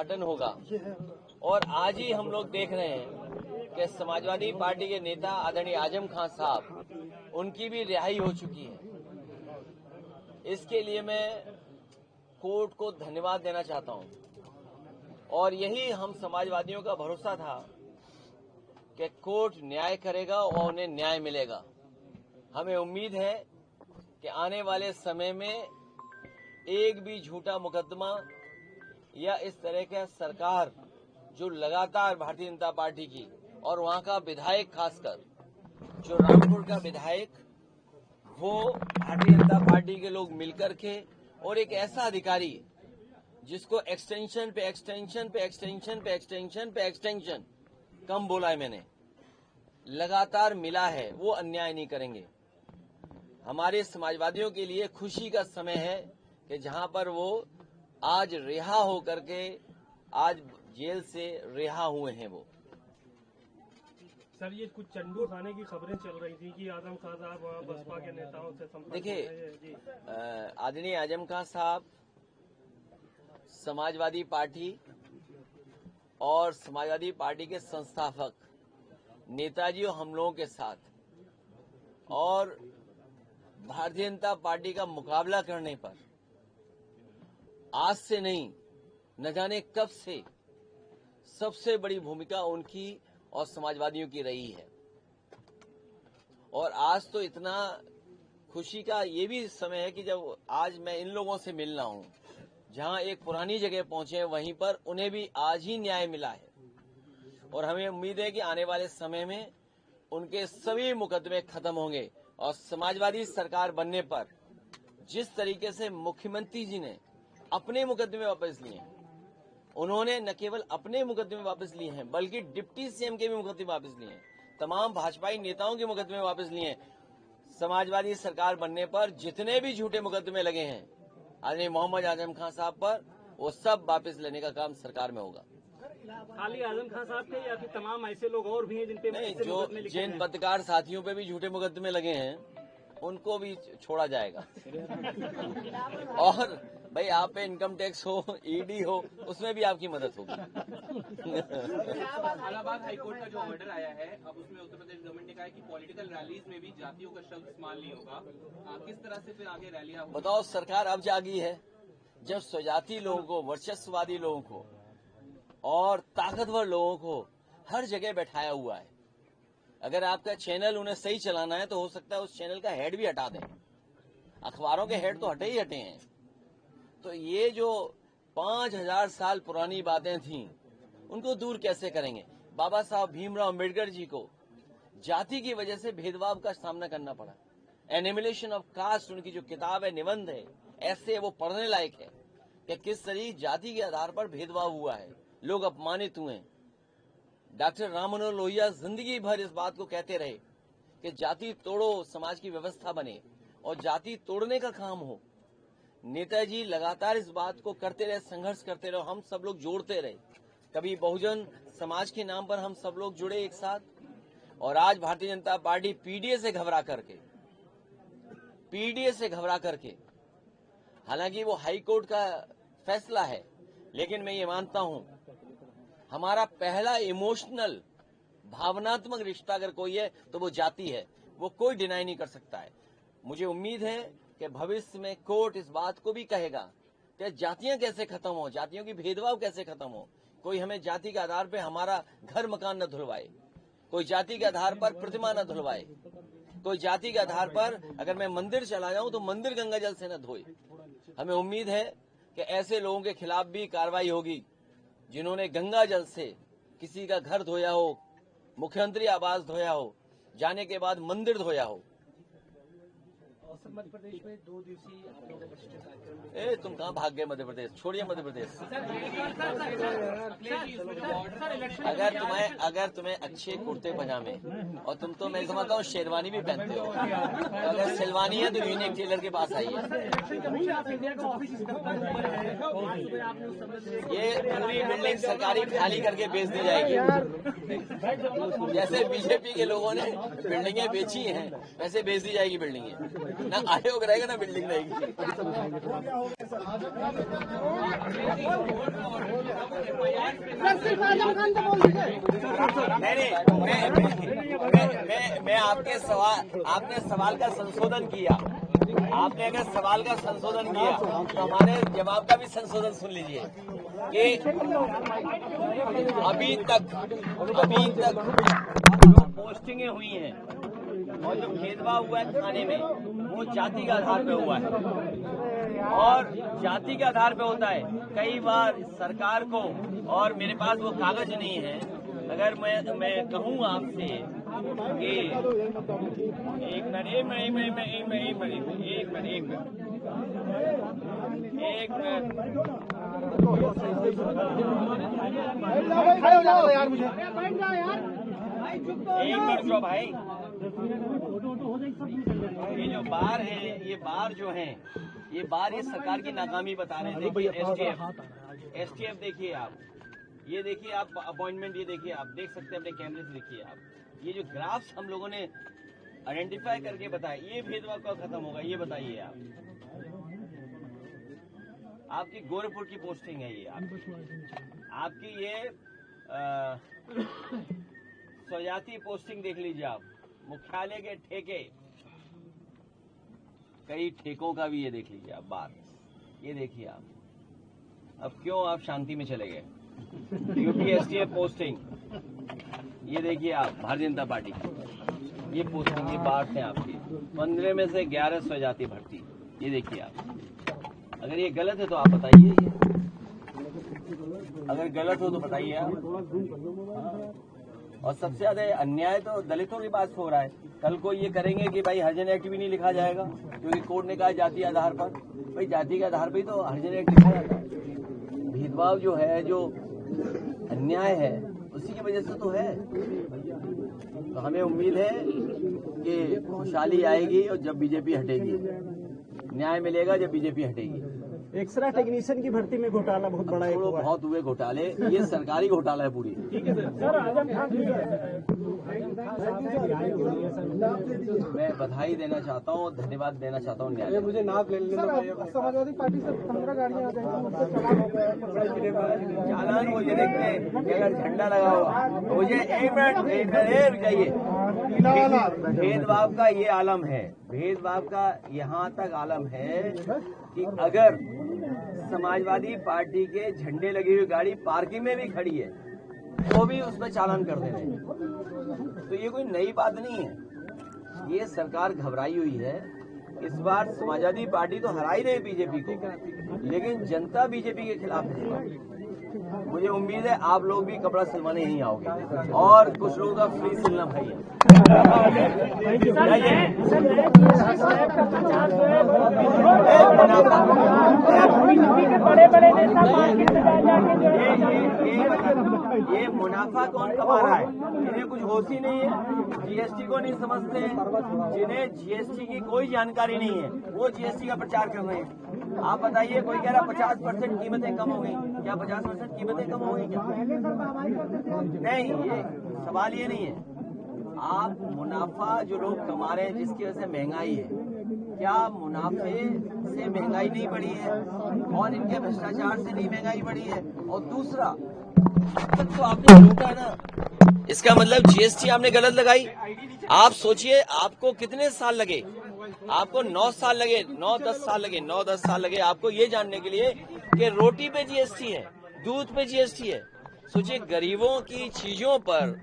उद्घाटन होगा। और आज ही हम लोग देख रहे हैं कि समाजवादी पार्टी के नेता आदरणीय आजम खान साहब, उनकी भी रिहाई हो चुकी है। इसके लिए मैं कोर्ट को धन्यवाद देना चाहता हूं और यही हम समाजवादियों का भरोसा था कि कोर्ट न्याय करेगा और उन्हें न्याय मिलेगा। हमें उम्मीद है कि आने वाले समय में एक भी झूठा मुकदमा या इस तरह का सरकार जो लगातार भारतीय जनता पार्टी की और वहां का विधायक, खासकर जो रामपुर का विधायक, वो भारतीय जनता पार्टी के लोग मिलकर के और एक ऐसा अधिकारी जिसको एक्सटेंशन पे एक्सटेंशन पे एक्सटेंशन पे एक्सटेंशन पे एक्सटेंशन कम बोला है मैंने, लगातार मिला है, वो अन्याय नहीं करेंगे। हमारे समाजवादियों के लिए खुशी का समय है कि जहां पर वो आज रिहा होकर के आज जेल से रिहा हुए हैं। वो सर, ये कुछ चंडू खाने की खबरें चल रही थी कि आजम खान साहब बसपा के नेताओं से संपर्क। देखिए, आदरणीय आजम खान साहब समाजवादी पार्टी और समाजवादी पार्टी के संस्थापक नेताजी और हम लोगों के साथ और भारतीय जनता पार्टी का मुकाबला करने पर आज से नहीं, न जाने कब से सबसे बड़ी भूमिका उनकी और समाजवादियों की रही है। और आज तो इतना खुशी का ये भी समय है कि जब आज मैं इन लोगों से मिल रहा हूं, जहां एक पुरानी जगह पहुंचे हैं, वहीं पर उन्हें भी आज ही न्याय मिला है। और हमें उम्मीद है कि आने वाले समय में उनके सभी मुकदमे खत्म होंगे और समाजवादी सरकार बनने पर जिस तरीके से मुख्यमंत्री जी ने अपने मुकदमे वापस लिए हैं, उन्होंने न केवल अपने मुकदमे वापस लिए हैं बल्कि डिप्टी सीएम के भी मुकदमे वापस लिए हैं, तमाम भाजपाई नेताओं के मुकदमे वापस लिए हैं। समाजवादी सरकार बनने पर जितने भी झूठे मुकदमे लगे हैं आदरणीय मोहम्मद आजम खान साहब पर, वो सब वापस लेने का काम सरकार में होगा। खाली आजम खान साहब के या फिर तमाम ऐसे लोग और भी हैं जिन पे नहीं, जो जिन पत्रकार साथियों पे भी झूठे मुकदमे लगे हैं उनको भी छोड़ा जाएगा। और भाई, आप पे इनकम टैक्स हो, ईडी हो, उसमें भी आपकी मदद होगी। इलाहाबाद हाईकोर्ट का जो ऑर्डर आया है, अब उसमें उत्तर प्रदेश गवर्नमेंट ने कहा है कि पॉलिटिकल रैलीज में भी जातियों का शब्द इस्तेमाल नहीं होगा। किस तरह से फिर आगे रैलियां होंगी? बताओ, सरकार अब जागी है जब स्वजाति लोगों को, वर्चस्ववादी लोगों को और ताकतवर लोगों को हर जगह बैठाया हुआ है। अगर आपका चैनल उन्हें सही चलाना है तो हो सकता है उस चैनल का हेड भी हटा दें। अखबारों के हेड तो हटे ही हटे हैं। तो ये जो 5000 साल पुरानी बातें थीं, उनको दूर कैसे करेंगे? बाबा साहब भीमराव अम्बेडकर जी को जाति की वजह से भेदभाव का सामना करना पड़ा। एनिमिलेशन ऑफ कास्ट उनकी जो किताब है, निबंध है, ऐसे वो पढ़ने लायक है कि किस तरह जाति के आधार पर भेदभाव हुआ है, लोग अपमानित हुए। डॉक्टर राम मनोहर लोहिया जिंदगी भर इस बात को कहते रहे कि जाति तोड़ो, समाज की व्यवस्था बने, और जाति तोड़ने का काम हो। नेताजी लगातार इस बात को करते रहे, संघर्ष करते रहे, हम सब लोग जोड़ते रहे। कभी बहुजन समाज के नाम पर हम सब लोग जुड़े एक साथ, और आज भारतीय जनता पार्टी पीडीए से घबरा करके, हालांकि वो हाई कोर्ट का फैसला है, लेकिन मैं ये मानता हूं हमारा पहला इमोशनल, भावनात्मक रिश्ता अगर कोई है तो वो जाति है। वो कोई डिनाई नहीं कर सकता है। मुझे उम्मीद है कि भविष्य में कोर्ट इस बात को भी कहेगा कि जातियां कैसे खत्म हो, जातियों की भेदभाव कैसे खत्म हो। कोई हमें जाति के आधार पर हमारा घर मकान न धुलवाए, कोई जाति के आधार पर प्रतिमा न धुलवाए, कोई जाति के आधार पर अगर मैं मंदिर चला जाऊं तो मंदिर गंगा जल से न धोए। हमें उम्मीद है कि ऐसे लोगों के खिलाफ भी कार्रवाई होगी जिन्होंने गंगा जल से किसी का घर धोया हो, मुख्यमंत्री आवास धोया हो, जाने के बाद मंदिर धोया हो। मध्य प्रदेश में 2 दिवसीय आप लोगों का कार्यक्रम। तुम कहाँ भाग गए मध्य प्रदेश? छोड़िए मध्य प्रदेश। अगर तुम्हें अच्छे कुर्ते पजामे, और तुम तो मैं समझता हूँ शेरवानी भी पहनते हो, तो अगर शेरवानी है तो यूनिक टेलर के पास आइए। ये पूरी बिल्डिंग सरकारी खाली करके बेच दी जाएगी। जैसे बीजेपी के लोगों ने बिल्डिंगें बेची हैं, वैसे बेच दी जाएगी बिल्डिंगें। ना आयोग रहेगा ना बिल्डिंग रहेगी। मैं आपने सवाल का संशोधन किया। आपने अगर सवाल का संशोधन किया तो हमारे जवाब का भी संशोधन सुन लीजिए कि अभी तक पोस्टिंगें हुई हैं और जो भेदभाव हुआ है थाने में वो जाति के आधार पे हुआ है और जाति के आधार पे होता है। कई बार सरकार को, और मेरे पास वो कागज नहीं है, अगर मैं कहूँ आपसे कि एक मिनट जो भाई, ये जो बार है, ये बार जो है, ये बार ये सरकार की नाकामी बता रहे हैं। देखिए एसटीएफ देखिए आप, ये देखिए आप अपॉइंटमेंट, ये देखिए आप देख सकते हैं अपने कैमरे से, देखिए आप ये जो ग्राफ्स हम लोगों ने आइडेंटिफाई करके बताया, ये भेदभाव कब खत्म होगा ये बताइए आप। आपकी गोरखपुर की पोस्टिंग है ये आपकी ये स्वजाति पोस्टिंग देख लीजिए आप, मुख्यालय के ठेके, कई ठेकों का भी ये देख लीजिए आप बात, ये देखिए आप। अब क्यों आप शांति में चले गए? यूपी एसटीएफ पोस्टिंग, ये देखिए आप, भारतीय जनता पार्टी की ये पोस्टिंग, ये बात है आपकी 15 में से 11 स्वजाति भर्ती, ये देखिए आप। अगर ये गलत है तो आप बताइए, अगर गलत हो तो बताइए आप। और सबसे ज्यादा अन्याय तो दलितों के पास हो रहा है। कल को ये करेंगे कि भाई हरिजन एक्ट भी नहीं लिखा जाएगा क्योंकि कोर्ट ने कहा जाति के आधार पर। भाई जाति के आधार पर ही तो हरिजन एक्ट लिखा जाता है। भेदभाव जो है, जो अन्याय है, उसी की वजह से तो है। तो हमें उम्मीद है कि खुशहाली आएगी और जब बीजेपी हटेगी, न्याय मिलेगा जब बीजेपी हटेगी। एक्स्ट्रा टेक्नीशियन की भर्ती में घोटाला बहुत बड़ा है, बहुत हुए घोटाले, ये सरकारी घोटाला है पूरी। ठीक है सर। मैं बधाई देना चाहता हूँ, धन्यवाद देना चाहता हूँ न्यायालय। मुझे नाप ले लेना। समाजवादी पार्टी से 15 गाड़ियां आ जाएंगी, चालान वो ये देखते हैं कि अगर झंडा लगा हुआ, मुझे एक मिनट जाइए। भेदभाव का ये आलम है, भेदभाव का यहाँ तक आलम है कि अगर समाजवादी पार्टी के झंडे लगी हुई गाड़ी पार्किंग में भी खड़ी है तो भी उसमें चालान कर दे रहे हैं। तो ये कोई नई बात नहीं है, ये सरकार घबराई हुई है। इस बार समाजवादी पार्टी तो हरा ही रही बीजेपी को, लेकिन जनता बीजेपी के खिलाफ है। मुझे उम्मीद है आप लोग भी कपड़ा सिलवाने यहीं आओगे और कुछ लोगों का फ्री सिलना भाई है। ये मुनाफा कौन कमा रहा है? इन्हें कुछ होश ही नहीं है, जीएसटी को नहीं समझते हैं, जिन्हें जीएसटी की कोई जानकारी नहीं है वो जीएसटी का प्रचार कर रहे हैं। आप बताइए, कोई कह रहा 50% कीमतें कम हो गई, क्या 50% कीमतें कम हो गई क्या? नहीं, ये सवाल ये नहीं है। आप मुनाफा जो लोग कमा रहे हैं जिसकी वजह से महंगाई है, क्या मुनाफे से महंगाई नहीं बढ़ी है और इनके भ्रष्टाचार से नहीं महंगाई बढ़ी है? और दूसरा, अब तक तो आपने लूटा ना, इसका मतलब जीएसटी आपने गलत लगाई। आप सोचिए आपको कितने साल लगे, आपको 9 साल लगे, 9-10 साल लगे, 9-10 साल लगे आपको ये जानने के लिए कि रोटी पे जीएसटी है, दूध पे जीएसटी है। सोचिए गरीबों की चीजों पर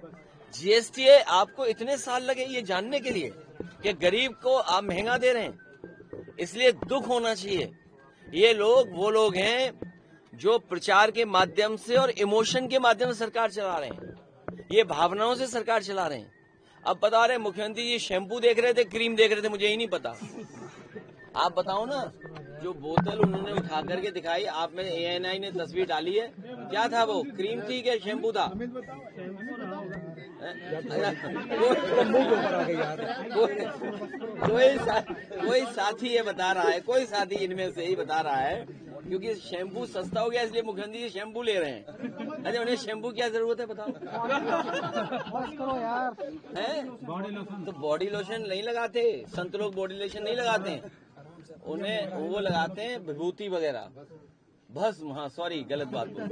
जीएसटी है, आपको इतने साल लगे ये जानने के लिए कि गरीब को आप महंगा दे रहे हैं। इसलिए दुख होना चाहिए। ये लोग वो लोग हैं जो प्रचार के माध्यम से और इमोशन के माध्यम से सरकार चला रहे हैं, ये भावनाओं से सरकार चला रहे हैं। अब बता रहे मुख्यमंत्री जी शैम्पू देख रहे थे, क्रीम देख रहे थे, मुझे ही नहीं पता। आप बताओ ना, जो बोतल उन्होंने उठा करके दिखाई, आप में ANI ने तस्वीर डाली है, क्या था वो? क्रीम थी क्या शैम्पू था? कोई साथी ये बता रहा है, कोई साथी इनमें से ही बता रहा है, क्योंकि शैम्पू सस्ता हो गया इसलिए मुख्यमंत्री जी शैम्पू ले रहे हैं। अरे उन्हें शैम्पू क्या जरूरत है बताओ? है तो बॉडी लोशन नहीं लगाते, संत लोग बॉडी लोशन नहीं लगाते, उन्हें वो लगाते हैं विभूति वगैरह, भस्म। हाँ सॉरी, गलत बात बोल।